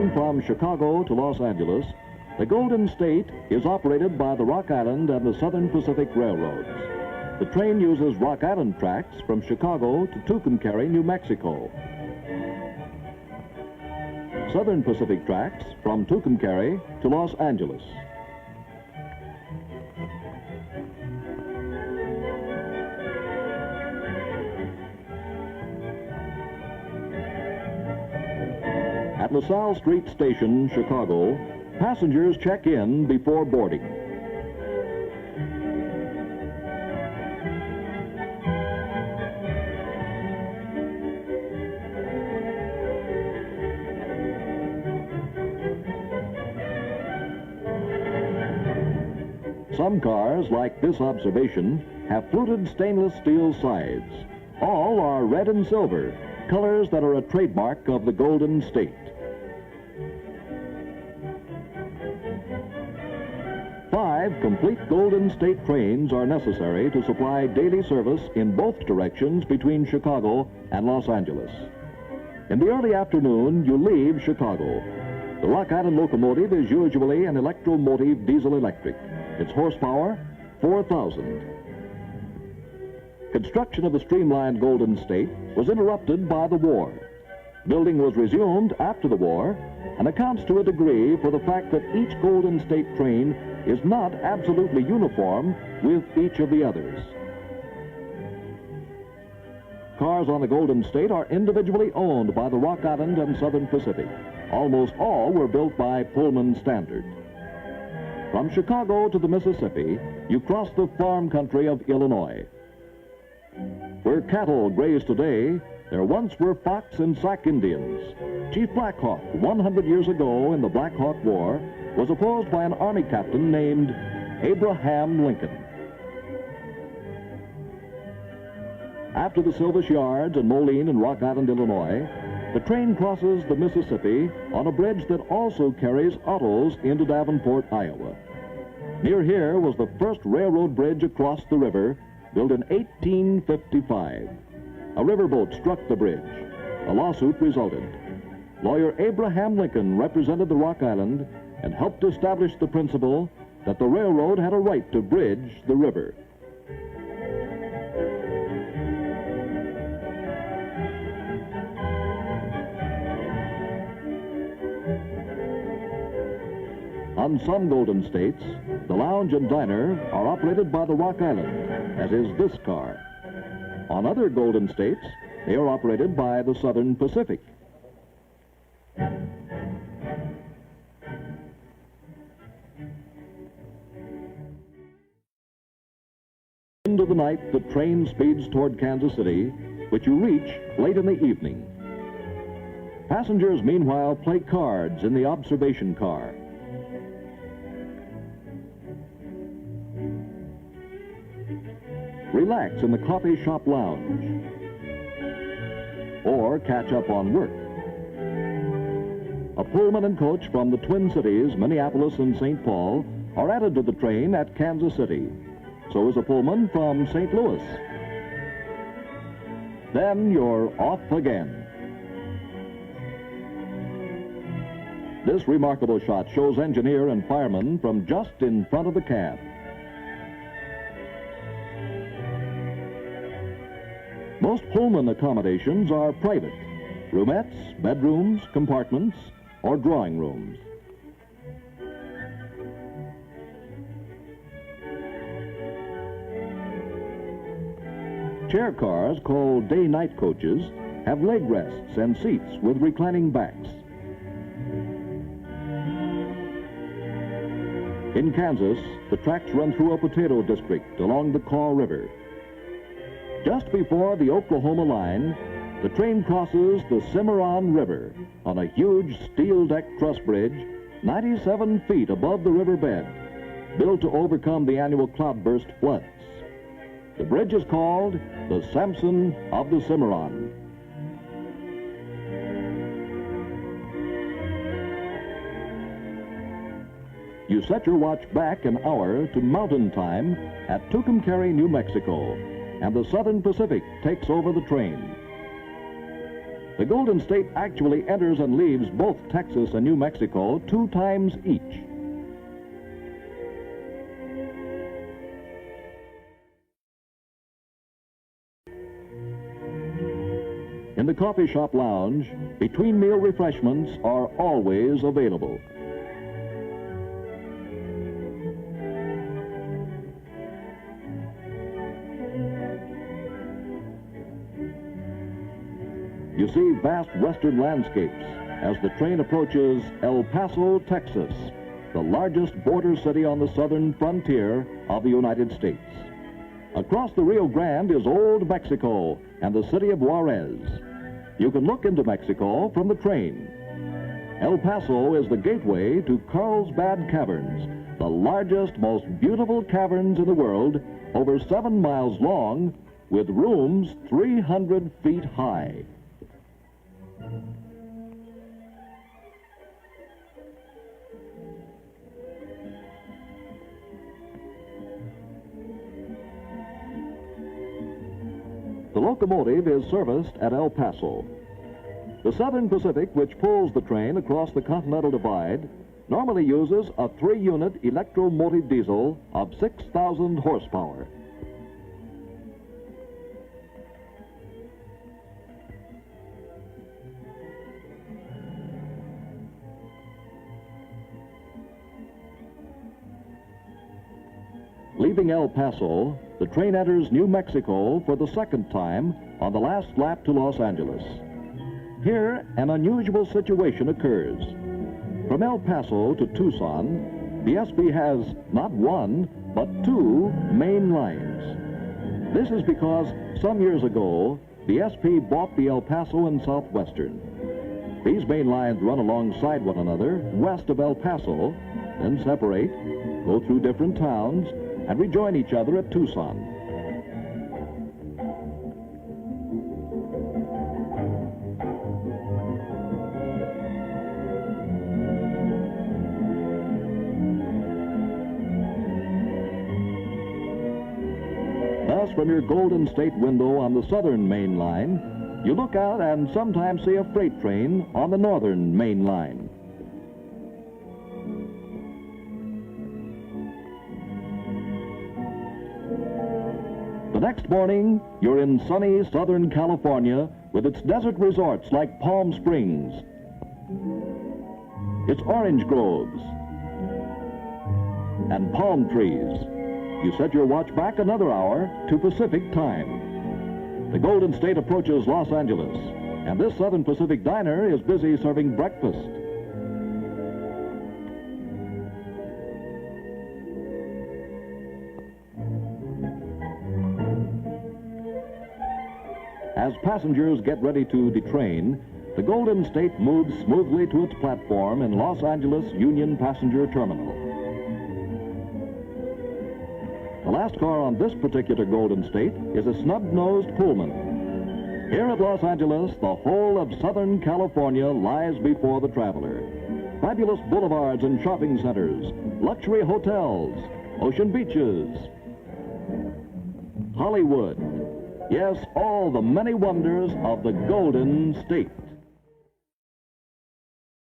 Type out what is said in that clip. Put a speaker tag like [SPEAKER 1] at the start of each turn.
[SPEAKER 1] Running from Chicago to Los Angeles, the Golden State is operated by the Rock Island and the Southern Pacific Railroads. The train uses Rock Island tracks from Chicago to Tucumcari, New Mexico. Southern Pacific tracks from Tucumcari to Los Angeles. At LaSalle Street Station, Chicago, passengers check in before boarding. Some cars, like this observation, have fluted stainless steel sides. All are red and silver, colors that are a trademark of the Golden State. 5 complete Golden State trains are necessary to supply daily service in both directions between Chicago and Los Angeles. In the early afternoon, you leave Chicago. The Rock Island locomotive is usually an electromotive diesel-electric. Its horsepower, 4,000. Construction of the streamlined Golden State was interrupted by the war. Building was resumed after the war and accounts to a degree for the fact that each Golden State train is not absolutely uniform with each of the others. Cars on the Golden State are individually owned by the Rock Island and Southern Pacific. Almost all were built by Pullman Standard. From Chicago to the Mississippi, you cross the farm country of Illinois. Where cattle graze today, there once were Fox and Sac Indians. Chief Black Hawk, 100 years ago in the Black Hawk War, was opposed by an Army captain named Abraham Lincoln. After the Silvish Yards and Moline in Rock Island, Illinois, the train crosses the Mississippi on a bridge that also carries autos into Davenport, Iowa. Near here was the first railroad bridge across the river, built in 1855. A riverboat struck the bridge. A lawsuit resulted. Lawyer Abraham Lincoln represented the Rock Island and helped establish the principle that the railroad had a right to bridge the river. On some Golden States, the lounge and diner are operated by the Rock Island, as is this car. On other Golden States, they are operated by the Southern Pacific. Into the night, the train speeds toward Kansas City, which you reach late in the evening. Passengers, meanwhile, play cards in the observation car. Relax in the coffee shop lounge, or catch up on work. A Pullman and coach from the Twin Cities, Minneapolis and St. Paul, are added to the train at Kansas City. So is a Pullman from St. Louis. Then you're off again. This remarkable shot shows engineer and fireman from just in front of the cab. Most Pullman accommodations are private, roomettes, bedrooms, compartments, or drawing rooms. Chair cars, called day-night coaches, have leg rests and seats with reclining backs. In Kansas, the tracks run through a potato district along the Kaw River. Just before the Oklahoma line, the train crosses the Cimarron River on a huge steel-decked truss bridge 97 feet above the riverbed, built to overcome the annual cloudburst floods. The bridge is called the Samson of the Cimarron. You set your watch back an hour to mountain time at Tucumcari, New Mexico, and the Southern Pacific takes over the train. The Golden State actually enters and leaves both Texas and New Mexico 2 times each. In the coffee shop lounge, between meal refreshments are always available. You see vast western landscapes as the train approaches El Paso, Texas, the largest border city on the southern frontier of the United States. Across the Rio Grande is Old Mexico and the city of Juarez. You can look into Mexico from the train. El Paso is the gateway to Carlsbad Caverns, the largest, most beautiful caverns in the world, over 7 miles long, with rooms 300 feet high. The locomotive is serviced at El Paso. The Southern Pacific, which pulls the train across the Continental Divide, normally uses a 3-unit electromotive diesel of 6,000 horsepower. Leaving El Paso, the train enters New Mexico for the 2nd time on the last lap to Los Angeles. Here, an unusual situation occurs. From El Paso to Tucson, the SP has not 1, but 2 main lines. This is because some years ago, the SP bought the El Paso and Southwestern. These main lines run alongside one another west of El Paso, then separate, go through different towns, and rejoin each other at Tucson. Thus, from your Golden State window on the southern main line, you look out and sometimes see a freight train on the northern main line. The next morning, you're in sunny Southern California with its desert resorts like Palm Springs, its orange groves, and palm trees. You set your watch back another hour to Pacific time. The Golden State approaches Los Angeles, and this Southern Pacific diner is busy serving breakfast. As passengers get ready to detrain, the Golden State moves smoothly to its platform in Los Angeles Union Passenger Terminal. The last car on this particular Golden State is a snub-nosed Pullman. Here at Los Angeles, the whole of Southern California lies before the traveler. Fabulous boulevards and shopping centers, luxury hotels, ocean beaches, Hollywood. Yes, all the many wonders of the Golden State.